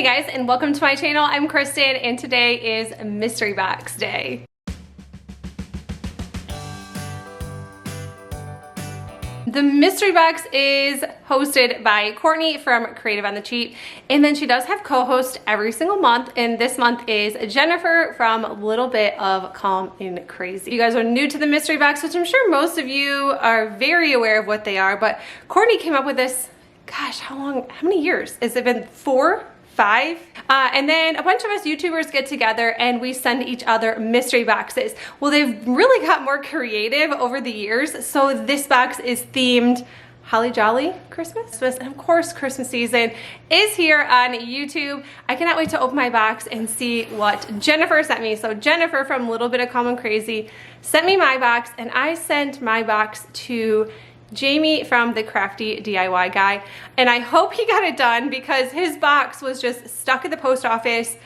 Hey guys, and welcome to my channel. I'm Kristen, and today is Mystery Box Day. The mystery box is hosted by Courtney from Creative on the Cheap, and then she does have co-host every single month, and this month is Jennifer from Little Bit of Calm and Crazy. If you guys are new to the mystery box, which I'm sure most of you are very aware of what they are, but Courtney came up with this, gosh, how many years? Has it been 4? 5? And then a bunch of us YouTubers get together and we send each other mystery boxes. Well, they've really got more creative over the years. So this box is themed Holly Jolly Christmas. And of course, Christmas season is here on YouTube. I cannot wait to open my box and see what Jennifer sent me. So Jennifer from Little Bit of Calm and Crazy sent me my box, and I sent my box to Jamie from the Crafty DIY Guy, and I hope he got it done because his box was just stuck at the post office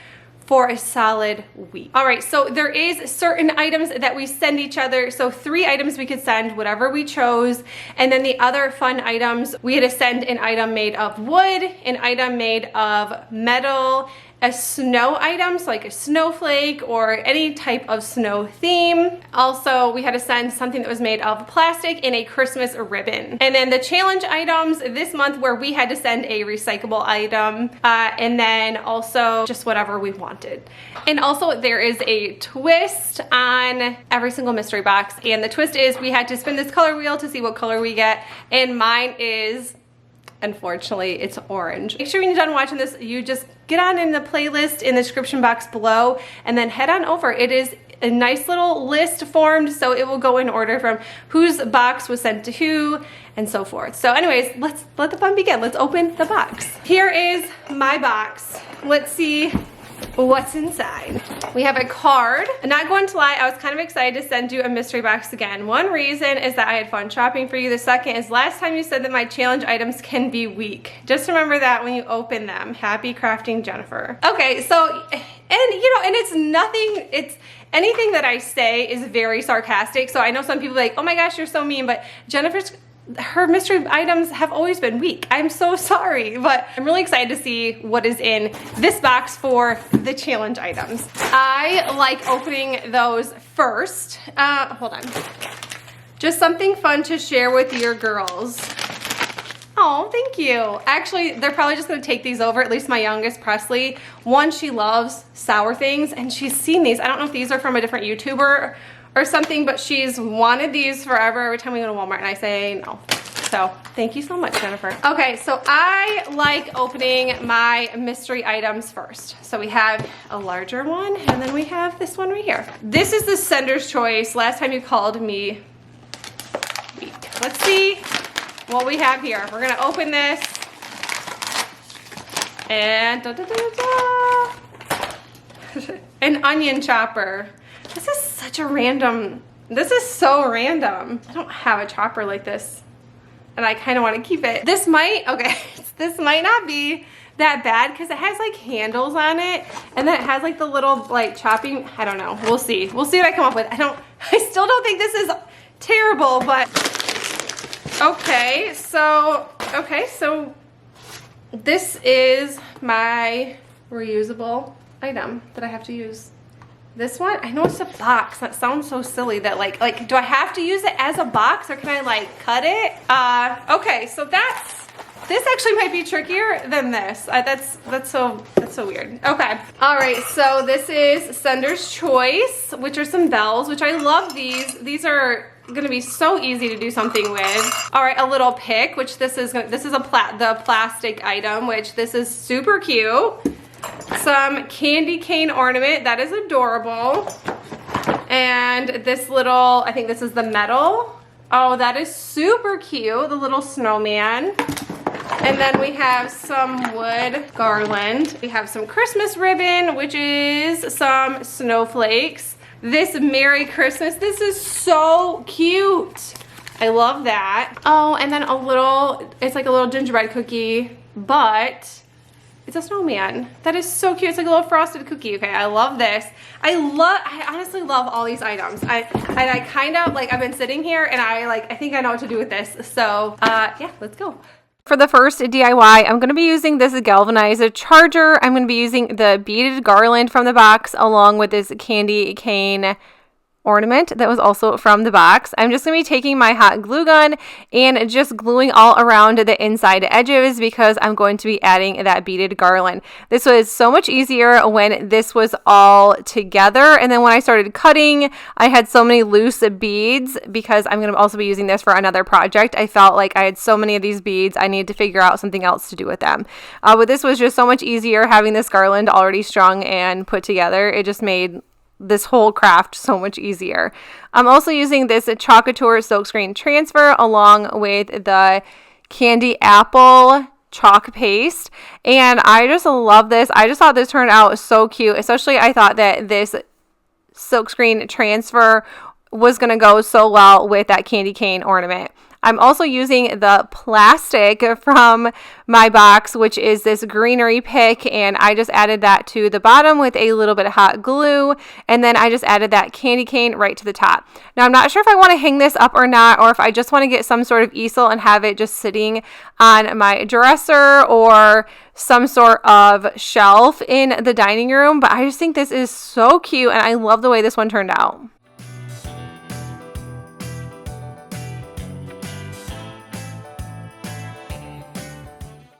for a solid week. All right, so there is certain items that we send each other. So 3 items we could send, whatever we chose. And then the other fun items, we had to send an item made of wood, an item made of metal, a snow item, so like a snowflake or any type of snow theme. Also, we had to send something that was made of plastic and a Christmas ribbon. And then the challenge items this month where we had to send a recyclable item, and then also just whatever we wanted. And also there is a twist on every single mystery box, and the twist is we had to spin this color wheel to see what color we get, and mine is, unfortunately, it's orange. Make sure when you're done watching this, you just get on in the playlist in the description box below and then head on over. It is a nice little list formed, so it will go in order from whose box was sent to who and so forth. So anyways, let's let the fun begin. Let's open the box. Here is my box. Let's see what's inside. We have a card. I'm not going to lie, I was kind of excited to send you a mystery box again. One reason is that I had fun shopping for you. The second is last time you said that my challenge items can be weak. Just remember that when you open them. Happy crafting, Jennifer. Okay, so, and you know, and it's nothing, it's anything that I say is very sarcastic. So I know some people are like, oh my gosh, you're so mean, but her mystery items have always been weak. I'm so sorry, but I'm really excited to see what is in this box for the challenge items. I like opening those first. Hold on. Just something fun to share with your girls. Oh, thank you. Actually, they're probably just gonna take these over, at least my youngest, Presley. One, she loves sour things, and she's seen these. I don't know if these are from a different YouTuber or something, but she's wanted these forever every time we go to Walmart, and I say no. So thank you so much, Jennifer. Okay, so I like opening my mystery items first. So we have a larger one, and then we have this one right here. This is the sender's choice. Last time you called me weak. Let's see what we have here. We're gonna open this, and an onion chopper. This is such a random, this is so random. I don't have a chopper like this, and I kind of want to keep it. This might, okay, this might not be that bad because it has like handles on it, and then it has like the little like chopping, I don't know, we'll see. We'll see what I come up with. I still don't think this is terrible, but okay, so this is my reusable item that I have to use. This one, I know it's a box. That sounds so silly that like, do I have to use it as a box, or can I like cut it? Okay, so this actually might be trickier than this. That's so weird. Okay, all right, so this is Sender's Choice, which are some bells, which I love these. These are gonna be so easy to do something with. All right, a little pick, which this is the plastic item, which this is super cute. Some candy cane ornament, that is adorable. And this little, I think this is the metal. Oh, that is super cute, the little snowman. And then we have some wood garland. We have some Christmas ribbon, which is some snowflakes. This Merry Christmas, this is so cute. I love that. Oh, and then a little, it's like a little gingerbread cookie, but it's a snowman. That is so cute. It's like a little frosted cookie. Okay, I love this. I honestly love all these items. I kind of like, I've been sitting here and I think I know what to do with this. So yeah, let's go. For the first DIY, I'm going to be using this galvanized charger. I'm going to be using the beaded garland from the box along with this candy cane ornament that was also from the box. I'm just going to be taking my hot glue gun and just gluing all around the inside edges because I'm going to be adding that beaded garland. This was so much easier when this was all together, and then when I started cutting, I had so many loose beads because I'm going to also be using this for another project. I felt like I had so many of these beads, I needed to figure out something else to do with them. But this was just so much easier having this garland already strung and put together. It just made this whole craft so much easier. I'm also using this Chalkboard silkscreen transfer along with the candy apple chalk paste, and I just love this. I just thought this turned out so cute, especially I thought that this silkscreen transfer was going to go so well with that candy cane ornament. I'm also using the plastic from my box, which is this greenery pick, and I just added that to the bottom with a little bit of hot glue, and then I just added that candy cane right to the top. Now, I'm not sure if I want to hang this up or not, or if I just want to get some sort of easel and have it just sitting on my dresser or some sort of shelf in the dining room, but I just think this is so cute, and I love the way this one turned out.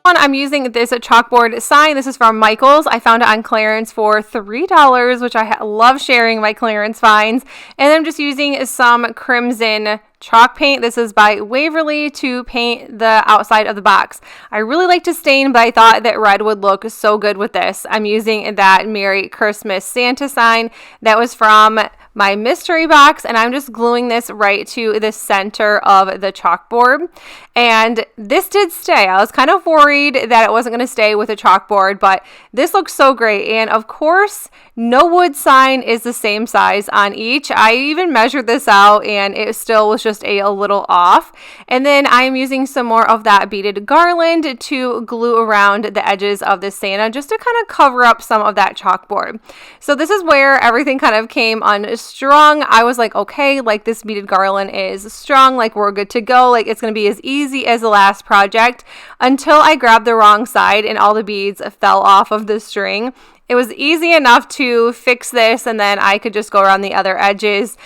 I'm using this chalkboard sign. This is from Michael's. I found it on clearance for $3, which I love sharing my clearance finds. And I'm just using some crimson chalk paint. This is by Waverly to paint the outside of the box. I really like to stain, but I thought that red would look so good with this. I'm using that Merry Christmas Santa sign that was from my mystery box, and I'm just gluing this right to the center of the chalkboard. And this did stay. I was kind of worried that it wasn't going to stay with a chalkboard, but this looks so great. And of course, no wood sign is the same size on each. I even measured this out and it still was just a little off. And then I'm using some more of that beaded garland to glue around the edges of the Santa just to kind of cover up some of that chalkboard. So this is where everything kind of came unstrung. I was like, okay, like this beaded garland is strung, like we're good to go. Like it's going to be as easy as the last project, until I grabbed the wrong side and all the beads fell off of the string. It was easy enough to fix this, and then I could just go around the other edges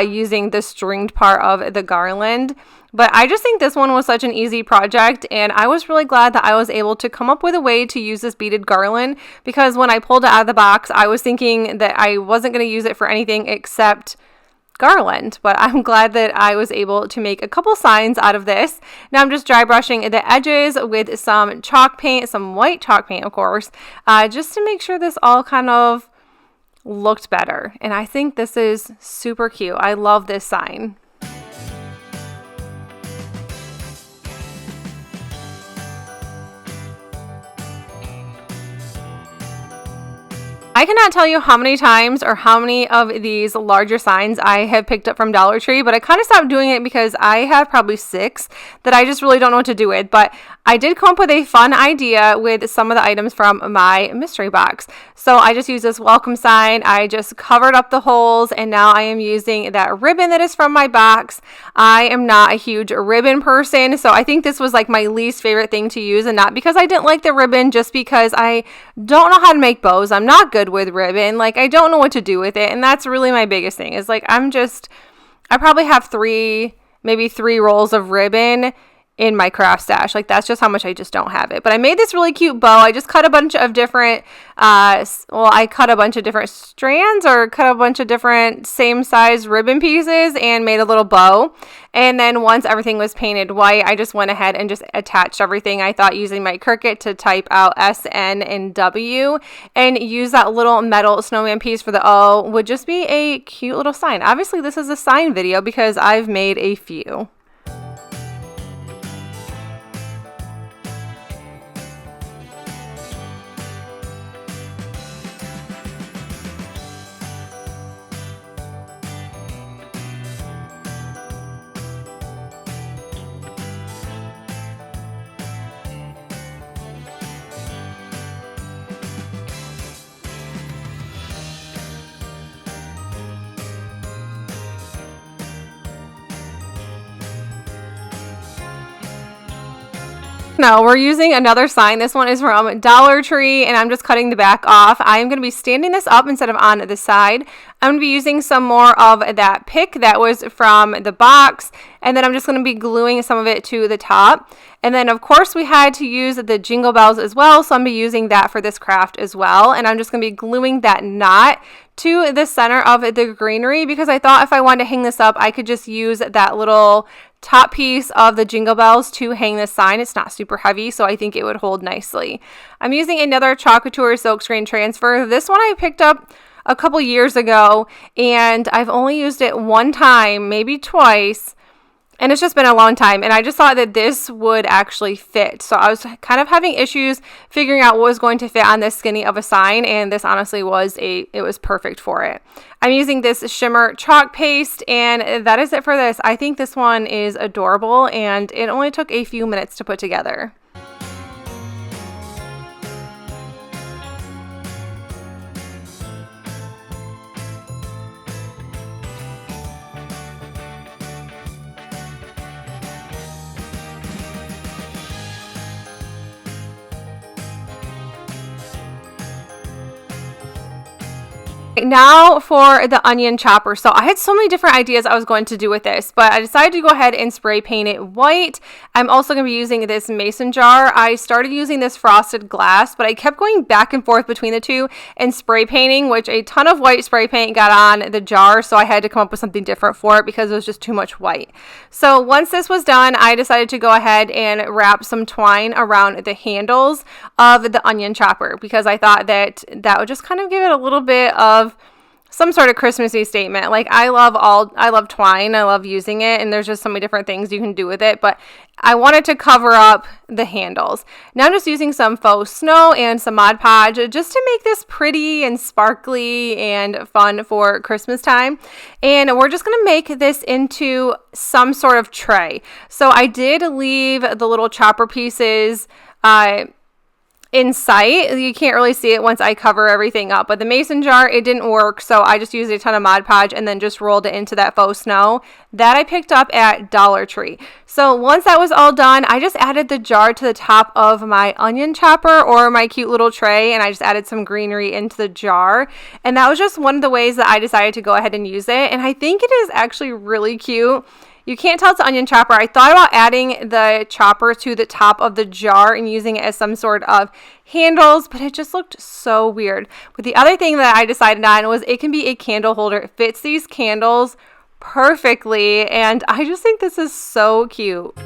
using the stringed part of the garland. But I just think this one was such an easy project, and I was really glad that I was able to come up with a way to use this beaded garland, because when I pulled it out of the box, I was thinking that I wasn't going to use it for anything except garland, but I'm glad that I was able to make a couple signs out of this. Now I'm just dry brushing the edges with some chalk paint, some white chalk paint, of course, just to make sure this all kind of looked better. And I think this is super cute. I love this sign. I cannot tell you how many times or how many of these larger signs I have picked up from Dollar Tree, but I kind of stopped doing it because I have probably 6 that I just really don't know what to do with. But I did come up with a fun idea with some of the items from my mystery box. So I just used this welcome sign. I just covered up the holes, and now I am using that ribbon that is from my box. I am not a huge ribbon person, so I think this was like my least favorite thing to use, and not because I didn't like the ribbon, just because I don't know how to make bows. I'm not good with ribbon. Like, I don't know what to do with it, and that's really my biggest thing. Is like, I probably have maybe 3 rolls of ribbon in my craft stash. Like, that's just how much I just don't have it. But I made this really cute bow. I just cut a bunch of different I cut a bunch of different strands, or cut a bunch of different same size ribbon pieces and made a little bow. And then once everything was painted white, I just went ahead and just attached everything. I thought using my Cricut to type out S, N, and W and use that little metal snowman piece for the O would just be a cute little sign. Obviously, this is a sign video because I've made a few. Now we're using another sign. This one is from Dollar Tree, and I'm just cutting the back off. I am going to be standing this up instead of on the side. I'm going to be using some more of that pick that was from the box, and then I'm just going to be gluing some of it to the top. And then of course we had to use the jingle bells as well, so I'm going to be using that for this craft as well. And I'm just going to be gluing that knot to the center of the greenery, because I thought if I wanted to hang this up, I could just use that little top piece of the jingle bells to hang this sign. It's not super heavy, so I think it would hold nicely. I'm using another Chalkboard silkscreen transfer. This one I picked up a couple years ago, and I've only used it one time, maybe twice, and it's just been a long time, and I just thought that this would actually fit. So I was kind of having issues figuring out what was going to fit on this skinny of a sign, and this honestly it was perfect for it. I'm using this shimmer chalk paste, and that is it for this. I think this one is adorable, and it only took a few minutes to put together. Now for the onion chopper. So I had so many different ideas I was going to do with this, but I decided to go ahead and spray paint it white. I'm also going to be using this mason jar. I started using this frosted glass, but I kept going back and forth between the two and spray painting, which a ton of white spray paint got on the jar, so I had to come up with something different for it because it was just too much white. So once this was done, I decided to go ahead and wrap some twine around the handles of the onion chopper, because I thought that would just kind of give it a little bit of some sort of Christmassy statement. Like I love twine. I love using it, and there's just so many different things you can do with it, but I wanted to cover up the handles. Now I'm just using some faux snow and some Mod Podge just to make this pretty and sparkly and fun for Christmas time. And we're just going to make this into some sort of tray. So I did leave the little chopper pieces in sight. You can't really see it once I cover everything up, but the mason jar, it didn't work, so I just used a ton of Mod Podge and then just rolled it into that faux snow that I picked up at Dollar Tree. So once that was all done, I just added the jar to the top of my onion chopper or my cute little tray, and I just added some greenery into the jar, and that was just one of the ways that I decided to go ahead and use it, and I think it is actually really cute. You can't tell it's an onion chopper. I thought about adding the chopper to the top of the jar and using it as some sort of handles, but it just looked so weird. But the other thing that I decided on was it can be a candle holder. It fits these candles perfectly, and I just think this is so cute.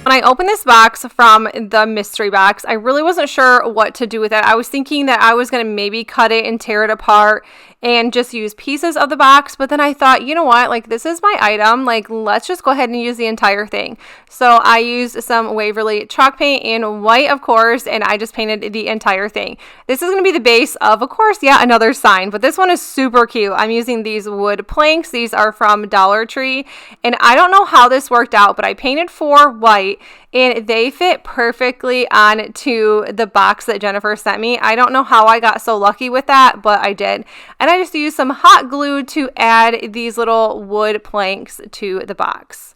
When I opened this box from the mystery box, I really wasn't sure what to do with it. I was thinking that I was going to maybe cut it and tear it apart and just use pieces of the box, but then I thought, you know what, like this is my item, like let's just go ahead and use the entire thing. So I used some Waverly chalk paint in white, of course, and I just painted the entire thing. This is going to be the base of course, yeah, another sign, but this one is super cute. I'm using these wood planks. These are from Dollar Tree, and I don't know how this worked out, but I painted 4 white, and they fit perfectly onto the box that Jennifer sent me. I don't know how I got so lucky with that, but I did. And I just used some hot glue to add these little wood planks to the box.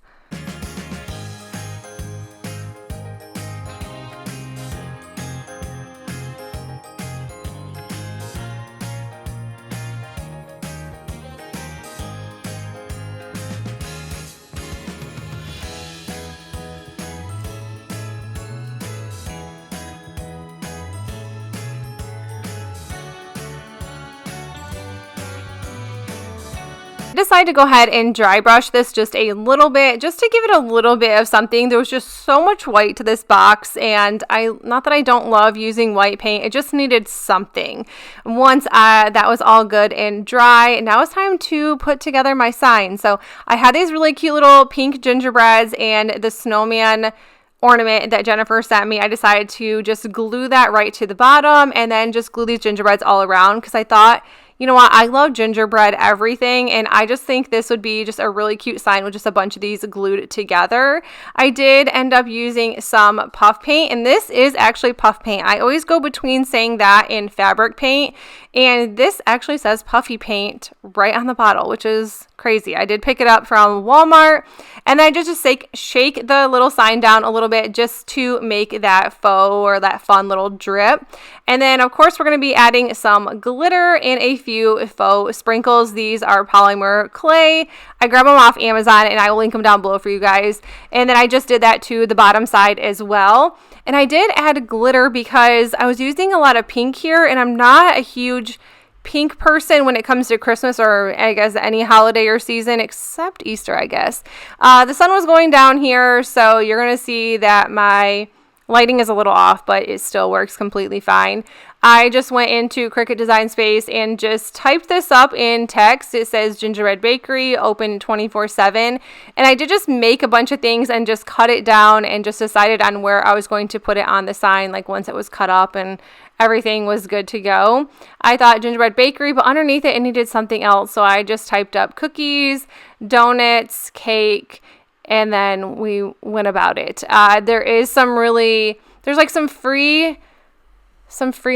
I decided to go ahead and dry brush this just a little bit, just to give it a little bit of something. There was just so much white to this box, and not that I don't love using white paint, it just needed something. Once that was all good and dry, now it's time to put together my sign. So I had these really cute little pink gingerbreads and the snowman ornament that Jennifer sent me. I decided to just glue that right to the bottom and then just glue these gingerbreads all around, because I thought, you know what, I love gingerbread everything, and I just think this would be just a really cute sign with just a bunch of these glued together. I did end up using some puff paint, and this is actually puff paint. I always go between saying that and fabric paint, and this actually says puffy paint right on the bottle, which is crazy. I did pick it up from Walmart, and then I just shake the little sign down a little bit just to make that faux or that fun little drip. And then of course we're going to be adding some glitter and a few faux sprinkles. These are polymer clay. I grab them off Amazon, and I will link them down below for you guys. And then I just did that to the bottom side as well. And I did add glitter because I was using a lot of pink here, and I'm not a huge pink person when it comes to Christmas, or I guess any holiday or season except Easter, I guess. The sun was going down here, so you're going to see that my lighting is a little off, but it still works completely fine. I just went into Cricut Design Space and just typed this up in text. It says Gingerbread Bakery, open 24/7. And I did just make a bunch of things and just cut it down and just decided on where I was going to put it on the sign, like once it was cut up and everything was good to go. I thought Gingerbread Bakery, but underneath it needed something else. So I just typed up cookies, donuts, cake, and then we went about it. There is there's like some free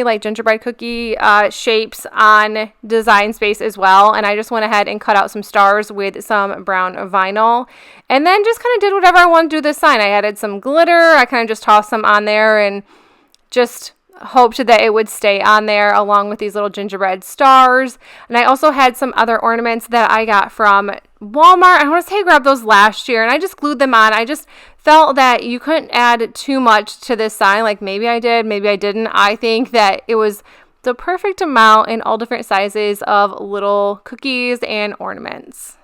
like gingerbread cookie shapes on Design Space as well. And I just went ahead and cut out some stars with some brown vinyl, and then just kind of did whatever I wanted to do this sign. I added some glitter. I kind of just tossed some on there and just hoped that it would stay on there along with these little gingerbread stars. And I also had some other ornaments that I got from Walmart. I want to say I grabbed those last year, and I just glued them on. I just felt that you couldn't add too much to this sign. Like maybe I did, maybe I didn't. I think that it was the perfect amount in all different sizes of little cookies and ornaments.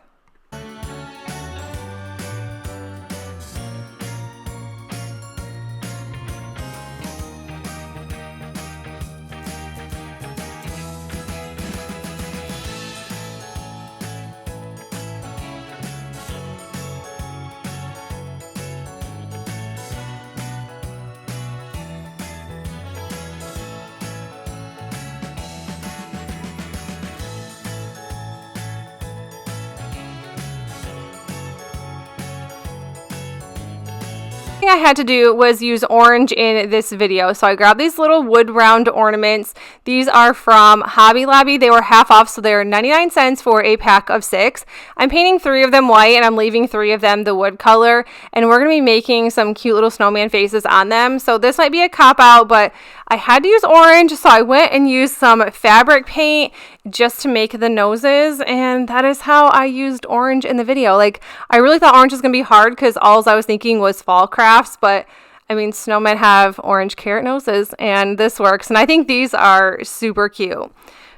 I had to do was use orange in this video, so I grabbed these little wood round ornaments. These are from Hobby Lobby. They were half off, so they're 99 cents for a pack of 6. I'm painting 3 of them white, and I'm leaving 3 of them the wood color, and we're going to be making some cute little snowman faces on them. So this might be a cop-out, but I had to use orange, so I went and used some fabric paint just to make the noses, and that is how I used orange in the video. Like, I really thought orange was going to be hard because all I was thinking was fall crafts, but I mean, snowmen have orange carrot noses, and this works, and I think these are super cute.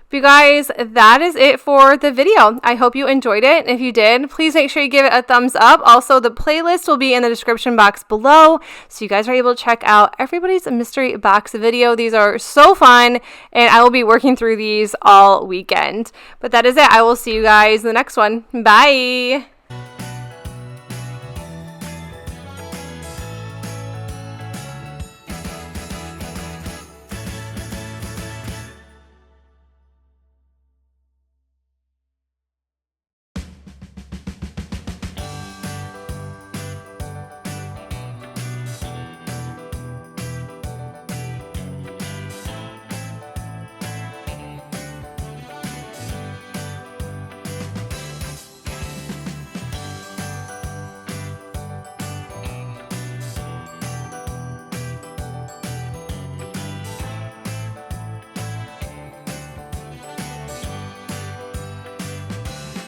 But you guys, that is it for the video. I hope you enjoyed it. If you did, please make sure you give it a thumbs up. Also, the playlist will be in the description box below, so you guys are able to check out everybody's mystery box video. These are so fun, and I will be working through these all weekend. But that is it. I will see you guys in the next one. Bye!